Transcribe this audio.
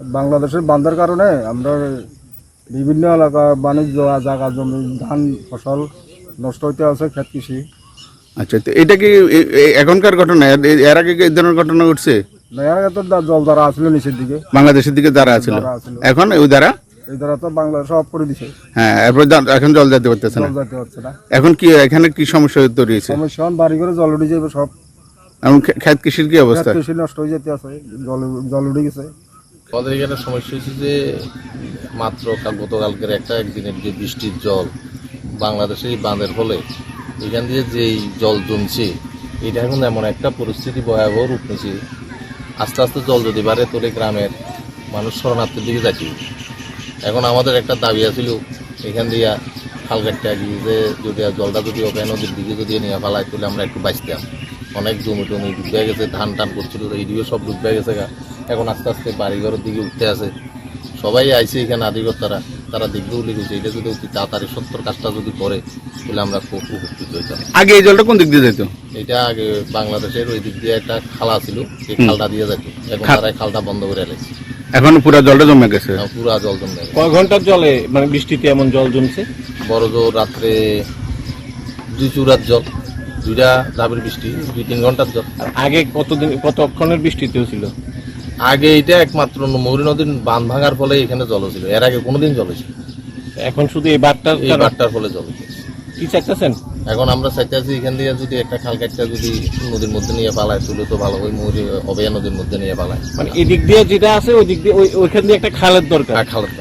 বাংলাদেশের বান্ধার কারণে আমরা বিভিন্ন এলাকা বাণিজ্য জায়গা জমি ধান ফসল নষ্ট হইতে আছে, ক্ষেত কৃষি। আচ্ছা, তো এটা কি এখনকার ঘটনা? এর আগে কি এই ধরনের ঘটনা ঘটছে? এর আগে তো জল দ্বারা আসলে নিচের দিকে, বাংলাদেশের দিকে দ্বারা ছিল, এখন ওই দ্বারা এই দ্বারা তো বাংলাদেশ সব করে দিছে, হ্যাঁ, এরপর এখন জল যেতে পারতেছে না। জল যেতে হচ্ছে না। এখন কি এখানে কি সমস্যা তৈরি হয়েছে? সমস্যা বাড়ি করে জল উঠে যাবে সব, এবং ক্ষেত কৃষির কি অবস্থা? কৃষি নষ্ট হয়ে যেতে আছে, জল উঠে গেছে। আমাদের এখানে সমস্যা হয়েছে যে মাত্র গতকালকের একদিনের যে বৃষ্টির জল বাংলাদেশের এই বাঁধের ফলে এখান দিয়ে যেই জল জমছে, এটা এখন এমন একটা পরিস্থিতি ভয়াবহ রূপ নিয়েছে। আস্তে আস্তে জল যদি বাড়ে তোলে গ্রামের মানুষ শরণার্থীর দিকে যাচ্ছে। এখন আমাদের একটা দাবি আছিল এখান দিয়ে খাল কাটতে গিয়ে যে যদি জলটা যদি ওকে নদীর দিকে যদি নিয়ে ফেলায় তাহলে আমরা একটু বাঁচতাম। অনেক জমি টমি ডুবে গেছে, ধান টান করছিল, এইদিকে সব ডুবে গেছে। এখন আস্তে আস্তে বাড়িঘরের দিকে উঠতে আছে, সবাই আইছে এখানে আধিকর্তারা, তারা দেখবেও লিখেছে এটা যদি অতি তাড়াতাড়ি সত্তর কাজটা যদি করে তাহলে আমরা খুব উপকৃত হইতাম। আগে এই জলটা কোন দিক দিয়ে যেত? এটা আগে বাংলাদেশের ওই দিক দিয়ে একটা খালা ছিল, এই খালটা দিয়ে যেত, এখন তারা খালটা বন্ধ করে এলেছে। এখন পুরো জলটা জমে গেছে। পুরা জল জমে গেছে। কয় ঘন্টার জলে মানে বৃষ্টিতে এমন জল জমছে? বড় জোর রাত্রে 2 চুরার জল, 2টা রাবের বৃষ্টি, 2-3 ঘন্টার জল। আর আগে কতক্ষণের বৃষ্টিতেও ছিল? আগে এটা একমাত্র মৌরী নদীর বাঁধ ভাঙার ফলে এখানে জল ছিল, এর আগে কোনোদিন জল ছিল। এখন শুধু এই বারটার ফলে জল হয়েছে। কি চাইতেছেন? এখন আমরা চাইতে আছি এখান দিয়ে যদি একটা খাল কাটটা যদি নদীর মধ্যে নিয়ে পালায় তুলে তো ভালো, ওই মৌরী অবেয়া নদীর মধ্যে নিয়ে পালায়, মানে এদিক দিয়ে যেটা আছে ওই দিক দিয়ে ওইখান দিয়ে একটা খালের দরকার। খালের